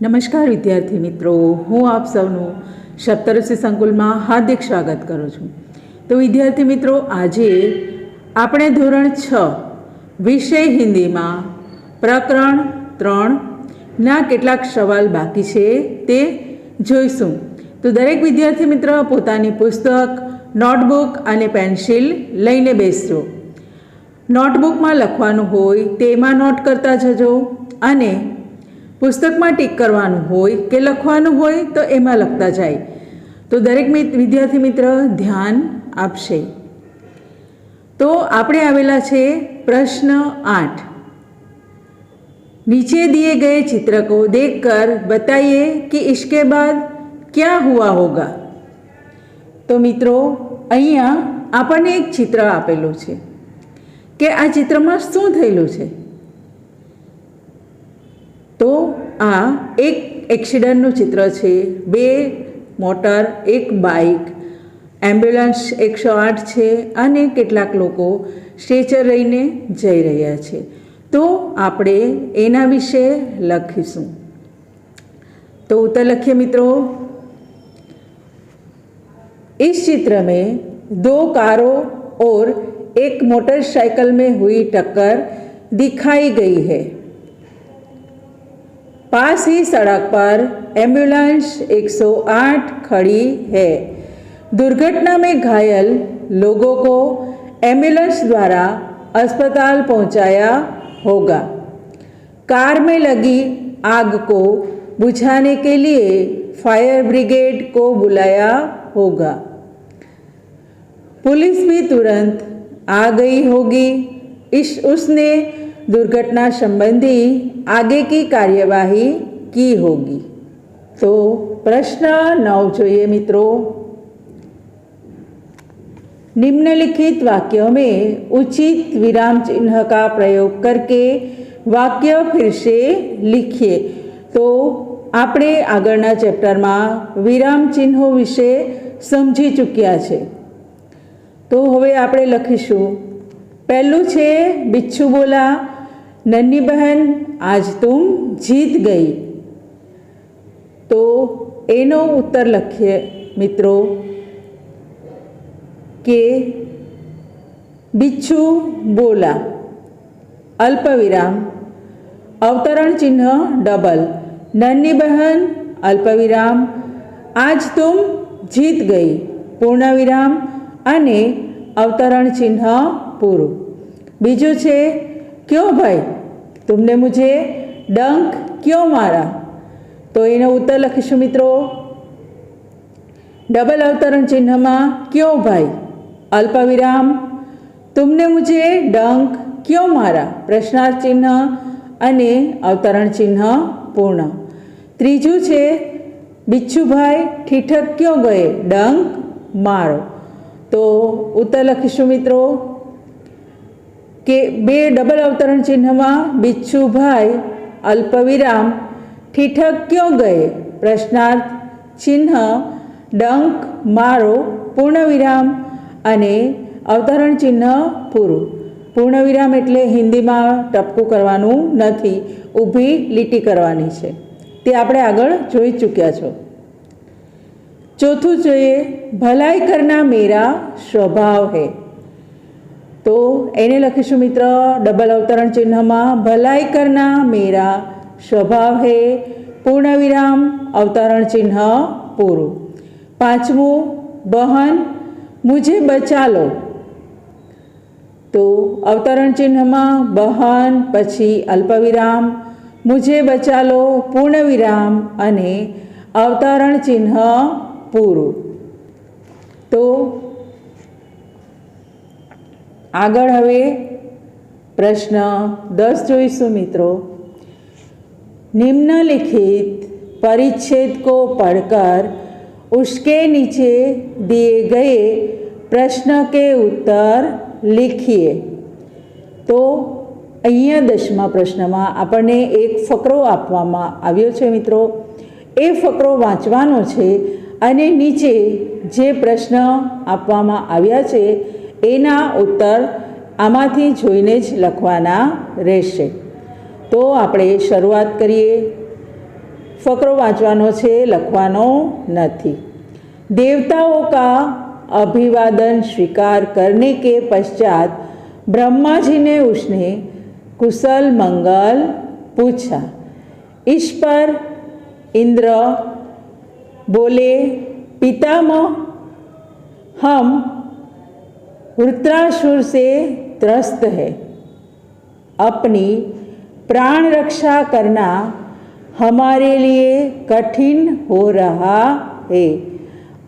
નમસ્કાર વિદ્યાર્થી મિત્રો, હું આપ સૌનું સપ્તઋષિ સંકુલમાં હાર્દિક સ્વાગત કરું છું. તો વિદ્યાર્થી મિત્રો, આજે આપણે ધોરણ 6 વિષય હિન્દીમાં પ્રકરણ 3ના કેટલાક સવાલ બાકી છે તે જોઈશું. તો દરેક વિદ્યાર્થી મિત્ર પોતાની પુસ્તક, નોટબુક અને પેન્સિલ લઈને બેસજો. નોટબુકમાં લખવાનું હોય તેમાં નોટ કરતા જજો અને પુસ્તકમાં ટીક કરવાનું હોય કે લખવાનું હોય તો એમાં લખતા જાય. તો દરેક વિદ્યાર્થી મિત્ર ધ્યાન આપશે. તો આપણે આવેલા છે પ્રશ્ન 8. नीचे दिए गए चित्र को देखकर बताइए कि इसके बाद क्या हुआ होगा. તો મિત્રો અહીંયા આપણને એક ચિત્ર આપેલું છે કે આ ચિત્રમાં શું થયેલું છે. તો આ એક એક્સિડન્ટનું ચિત્ર છે. 2 મોટર, 1 બાઇક, એમ્બ્યુલન્સ 108 છે અને કેટલાક લોકો સ્ટ્રેચર લઈને જઈ રહ્યા છે. તો આપણે એના વિશે લખીશું. તો ઉત્તર લખીએ મિત્રો. इस चित्र में 2 कारों और एक मोटरसाइकिल में हुई टक्कर दिखाई गई है. पास ही सड़क पर एम्बुलेंस 108 खड़ी है. दुर्घटना में घायल लोगों को एम्बुलेंस द्वारा अस्पताल पहुंचाया होगा. कार में लगी आग को बुझाने के लिए फायर ब्रिगेड को बुलाया होगा. पुलिस भी तुरंत आ गई होगी. उसने दुर्घटना संबंधी आगे की कार्यवाही की होगी. तो प्रश्न 9 જોઈએ મિત્રો. निम्नलिखित वाक्यों में उचित विराम चिन्ह का प्रयोग करके वाक्य फिर से लिखिए. तो આપણે આગળના ચેપ્ટરમાં વિરામ ચિહ્નો વિશે સમજી ચૂક્યા છે. તો હવે આપણે લખીશું. પહેલું છે બિચ્છુ બોલા, नन्ही बहन आज तुम जीत गई. तो एनो उत्तर लखीए मित्रों के बिच्छू बोला अल्पविराम अवतरण चिन्ह डबल, नन्ही बहन अल्पविराम आज तुम जीत गई पूर्णविराम अने अवतरण चिन्ह पूરું. बीजू छे क्यों भाई तुमने मुझे डंक क्यों मारा. तो एनो उत्तर लखीशुं मित्रों. डबल अवतरण चिन्ह में क्यों भाई अल्पविराम तुमने मुझे डंक क्यों मारा प्रश्नार्थ चिन्ह अने अवतरण चिन्ह पूर्ण. त्रीजू छे बिच्छू भाई ठीठक क्यों गए डंक मारो. तो उत्तर लखीशुं मित्रों के 2 डबल अवतरण चिन्ह में बिच्छू भाई अल्पविराम ठीठक क्यों गए प्रश्नार्थ चिन्ह डंक मारो पूर्णविराम अने अवतरण चिन्ह पूરું. पूर्णविराम एटले हिंदी में टपकू करवानुं नथी, ऊभी લીટી करवानी छे. ते आपणे आगळ जोई चूक्या छो. चौथुं जोईए भलाई करना मेरा स्वभाव है. तो एने लखीशुं मित्र डबल अवतरण चिन्ह में भलाई करना मेरा स्वभाव है पूर्णविराम अवतरण चिन्ह पूરું. पांचमું बहन मुझे बचा लो. तो अवतरण चिन्ह में बहन पछी अल्पविराम मुझे बचा लो पूर्णविराम अने अवतरण चिन्ह पूરું. तो આગળ હવે પ્રશ્ન 10 જોઈશું મિત્રો. निम्नलिखित परिच्छेद को पढ़कर उसके नीचे दिए गए प्रश्न के उत्तर लिखिए. तो અહીંયા 10મા પ્રશ્નમાં આપણને એક ફકરો આપવામાં આવ્યો છે મિત્રો. એ ફકરો વાંચવાનો છે અને નીચે જે પ્રશ્ન આપવામાં આવ્યા છે એના ઉત્તર આમાંથી જોઈને જ લખવાના રહેશે. તો આપણે શરૂઆત કરીએ. फकरो वाँचवानो छे, लखवानो नहीं। देवताओं का अभिवादन स्वीकार करने के पश्चात ब्रह्मा जी ने उसने कुशल मंगल पूछा। इस पर इंद्र बोले, पितामह, हम वृत्रासुर से त्रस्त है। अपनी प्राण रक्षा करना हमारे लिए कठिन हो रहा है।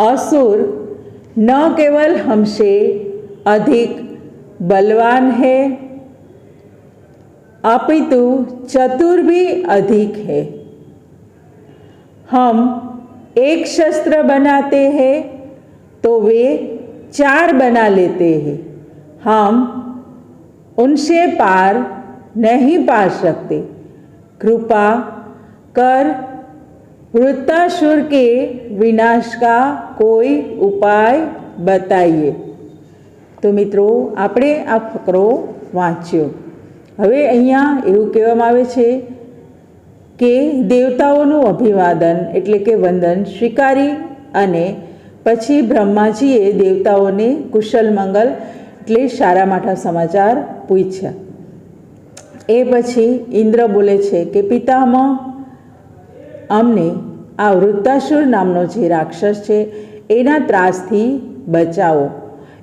असुर न केवल हमसे अधिक बलवान है, अपितु चतुर भी अधिक है। हम एक शस्त्र बनाते हैं तो वे 4 बना लेते हैं। हम उनसे पार नहीं पा सकते। कृपा कर वृत्तासुर के विनाश का कोई उपाय बताइए। तो मित्रों, આપણે આ ફકરો વાંચ્યો। હવે અહીંયા એવું કહેવામાં આવે છે કે દેવતાઓનું અભિવાદન એટલે કે વંદન સ્વીકારી અને પછી બ્રહ્માજીએ દેવતાઓને કુશલ મંગલ એટલે સારા માઠા સમાચાર પૂછ્યા। એ પછી ઇન્દ્ર બોલે છે કે પિતામહ, અમને આ વૃત્તાસુર નામનો જે રાક્ષસ છે એના ત્રાસથી બચાવો।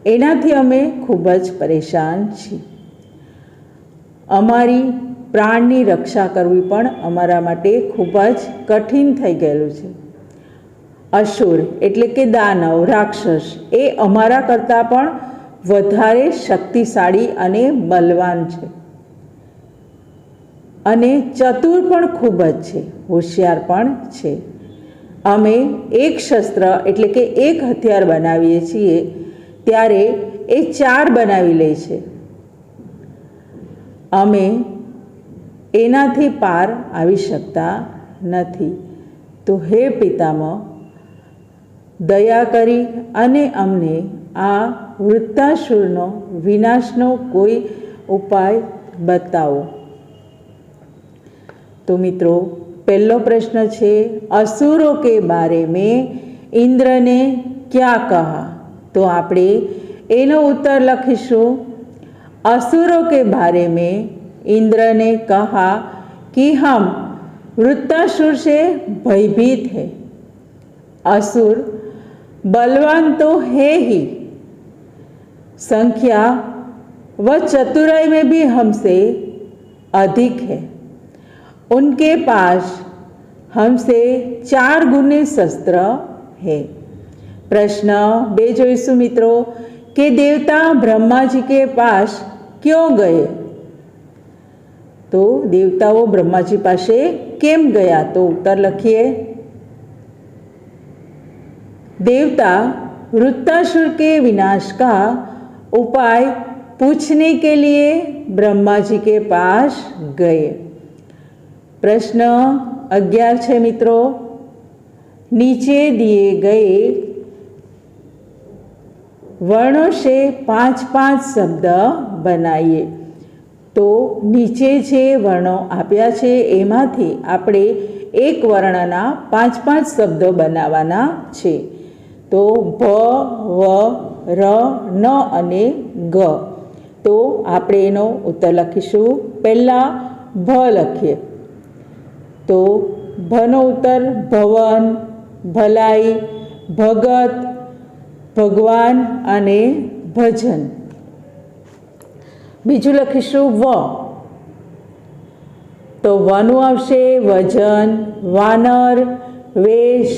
એનાથી અમે ખૂબ જ પરેશાન છીએ। અમારી પ્રાણની રક્ષા કરવી પણ અમારા માટે ખૂબ જ કઠિન થઈ ગયેલું છે। અસુર એટલે કે દાનવ, રાક્ષસ એ અમારા કરતાં પણ વધારે શક્તિશાળી અને બલવાન છે અને ચતુર પણ ખૂબ જ છે, હોશિયાર પણ છે। અમે એક શસ્ત્ર એટલે કે એક હથિયાર બનાવીએ છીએ ત્યારે એ 4 બનાવી લે છે। અમે એનાથી પાર આવી શકતા નથી। તો હે પિતામહ, દયા કરી અને અમને આ વૃત્તાસુરનો વિનાશનો કોઈ ઉપાય बताओ। तो मित्रों, पहलो प्रश्न है, असुरों के बारे में इंद्र ने क्या कहा? तो आपणे एनो उत्तर लखीशुं। असुरों के बारे में इंद्र ने कहा कि हम वृत्तासुर से भयभीत है। असुर बलवान तो है ही, संख्या व चतुराई में भी हमसे अधिक है। उनके पास हमसे 4 गुने शस्त्र है। प्रश्न 2 जोईशु मित्रों कि देवता ब्रह्मा जी के पास क्यों गए? तो देवताओं ब्रह्मा जी पासे केम गया? तो उत्तर लखीए। देवता वृत्तासुर के विनाश का उपाय पूछने के लिए ब्रह्मा जी के पास गए। प्रश्न 11 है मित्रों, नीचे दिए गए वर्णों से 5-5 शब्द बनाइए। तो नीचे जे वर्णों आप्या छे एमांथी आपणे एक वर्णना 5-5 शब्द बनावाना छे। तो भ, व, र, न अने ग। तो आपणे एनो उत्तर लखीशुं। पहला भ लखीए। तो भनो उत्तर भवन, भलाई, भगत, भगवान अने भजन। बीजू लखीशुं व। तो वनु आवशे वजन, वानर, वेश,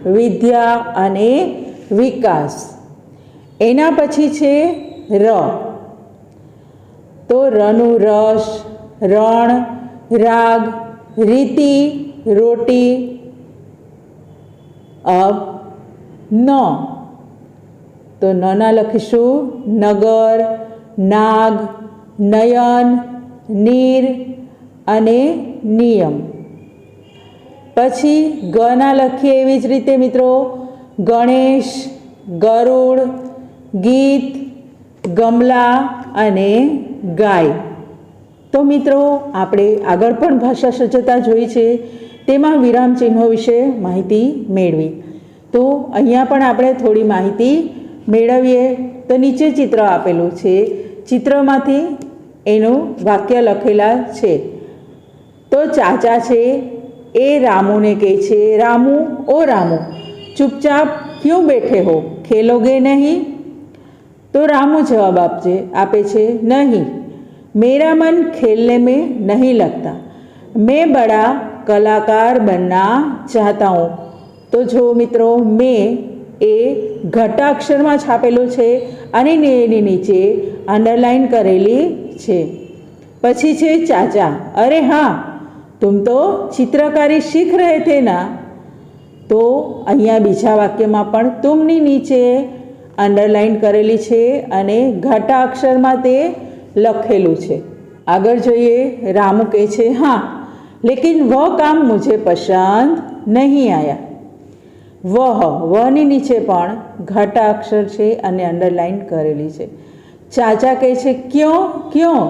विद्या अने विकास। एना पछी छे र। तो रनु रस, रण, राग, रीति, रोटी। अब न। तो नना लखीशुं नगर, नाग, नयन, नीर अने नियम। पछी गना लखीए एवी ज रीते मित्रों, गणेश, गरुड़, गीत, गमला अने गाय। तो मित्रों, आपणे आगळ पण भाषा सज्जता जोई छे તેમાં વિરામ ચિહ્નો વિશે માહિતી મેળવી. તો અહીંયા પણ આપણે થોડી માહિતી મેળવીએ. તો નીચે ચિત્ર આપેલું છે, ચિત્રમાંથી એનું વાક્ય લખેલા છે. તો ચાચા છે એ રામુને કહે છે, રામુ ઓ રામુ ચૂપચાપ ક્यों बैठे हो, खेलोगे नहीं? तो रामू जवाब आपे छे, नहीं, मेरा मन खेलने में नहीं लगता, मैं बड़ा कलाकार बनना चाहता हूँ. तो जो मित्रों मैं ए घटाक्षर में छापेलू है અને એની નીચે अंडरलाइन करेली है. पछी छे चाचा, अरे हाँ तुम तो चित्रकारी सीख रहे थे ना? तो अहींया बीजा वाक्यमां पण तुमनी नीचे अंडरलाइन करेली छे अने घटा अक्षरमां ते लखेलुं छे. आगळ जोईए. रामू कहे छे, हाँ लेकिन वह काम मुझे पसंद नहीं आया. वहनी नीचे पण घटा अक्षर छे अने अंडरलाइन करेली छे. चाचा कहे छे, क्यों क्यों?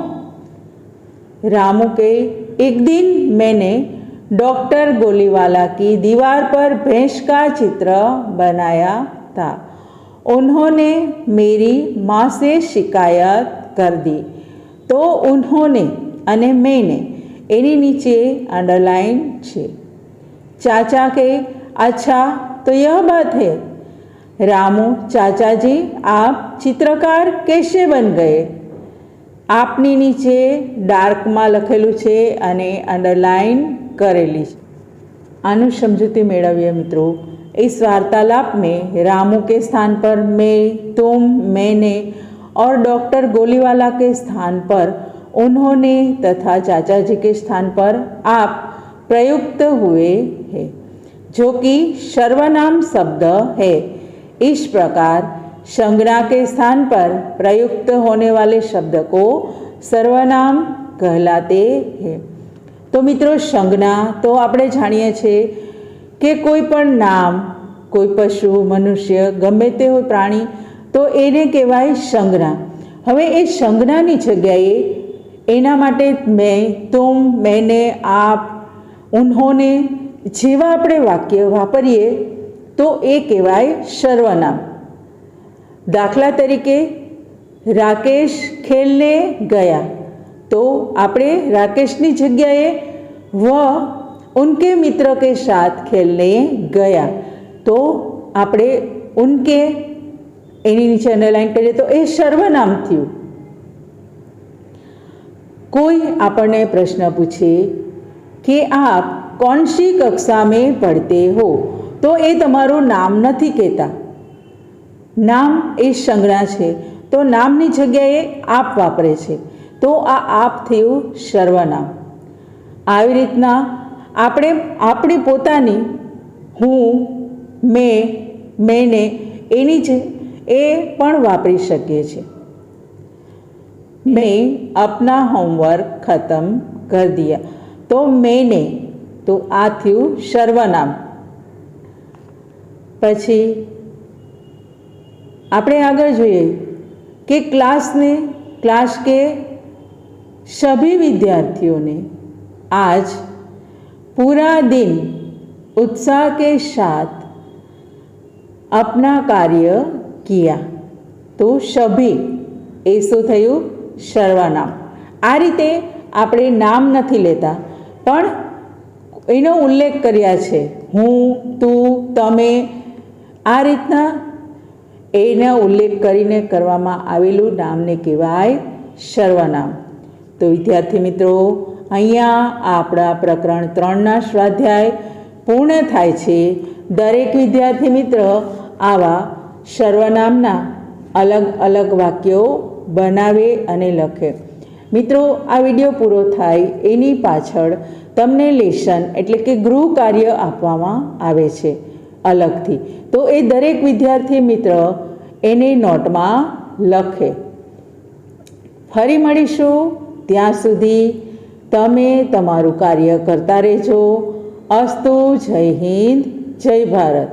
रामू कहे, एक दिन मैंने डॉक्टर गोलीवाला की दीवार पर भैंस का चित्र बनाया था. उन्होंने मेरी माँ से शिकायत कर दी, तो उन्होंने अने मैंने एनी नीचे अंडरलाइन छे. चाचा के, अच्छा तो यह बात है. रामू, चाचा जी आप चित्रकार कैसे बन गए? आपनी नीचे डार्क में लखेलू है अने अंडरलाइन करेली. आनु समझूती मेळवीए मित्रों. इस वार्तालाप में रामू के स्थान पर मैं, तुम, मैंने और डॉक्टर गोलीवाला के स्थान पर उन्होंने तथा चाचा जी के स्थान पर आप प्रयुक्त हुए हैं, जो कि सर्वनाम शब्द है. इस प्रकार संज्ञा के स्थान पर प्रयुक्त होने वाले शब्द को सर्वनाम कहलाते हैं. तो मित्रों संज्ञा तो આપણે જાણીએ છીએ કે કોઈ પણ નામ, કોઈ પશુ, મનુષ્ય, ગમે તે હોય પ્રાણી, તો એને કહેવાય સંજ્ઞા. હવે એ સંજ્ઞાની જગ્યાએ એના માટે મેં, તુમ, मैंने, आप, उन्होंने જેવા આપણે વાક્ય વાપરીએ તો એ કહેવાય સર્વનામ. દાખલા તરીકે રાકેશ ખેલને ગયા, तो આપણે રાકેશની જગ્યાએ वह उनके मित्र के साथ खेलने गया, तो આપણે उनके એની નીચે અંડરલાઇન કરીએ તો એ સર્વનામ થયું. કોઈ આપણને પ્રશ્ન પૂછે કે આપ कौन सी कक्षा में पढ़ते हो, तो ये तमारू नाम नहीं कहता. नाम ए संज्ञा है, तो नामनी जग्याए आप वापरे छे, तो आ आप थयुं सर्वनाम. આવી રીતના આપણે આપણી પોતાની હું, મેં, मैंने એની જ એ પણ વાપરી શકીએ છીએ. मैं अपना होमवर्क ख़त्म कर दिया, तो मैंने, तो आ थयुं सर्वनाम. पछी આપણે આગળ જોઈએ कि क्लास के सभी विद्यार्थियों ने आज पूरा दिन उत्साह के साथ अपना कार्य किया, तो सभी ए शुं थयुं सर्वनाम. आ रीते આપણે નામ નથી લેતા પણ એનો ઉલ્લેખ કર્યા છે. હું, તું, તમે, આ રીતના એનો ઉલ્લેખ કરીને કરવામાં આવેલું નામને કહેવાય સર્વનામ. તો વિદ્યાર્થી મિત્રો, અહીંયા આપણા પ્રકરણ 3ના સ્વાધ્યાય પૂર્ણ થાય છે. દરેક વિદ્યાર્થી મિત્ર આવા સર્વનામના અલગ અલગ વાક્યો બનાવે અને લખે. મિત્રો, આ વિડીયો પૂરો થાય એની પાછળ તમને લેસન એટલે કે ગૃહ કાર્ય આપવામાં આવે છે અલગથી, તો એ દરેક વિદ્યાર્થી મિત્ર એને નોટમાં લખે. ફરી મળીશું, ત્યાં સુધી તમે તમારું કાર્ય કરતા રહેજો. અસ્તુ. જય હિન્દ, જય ભારત.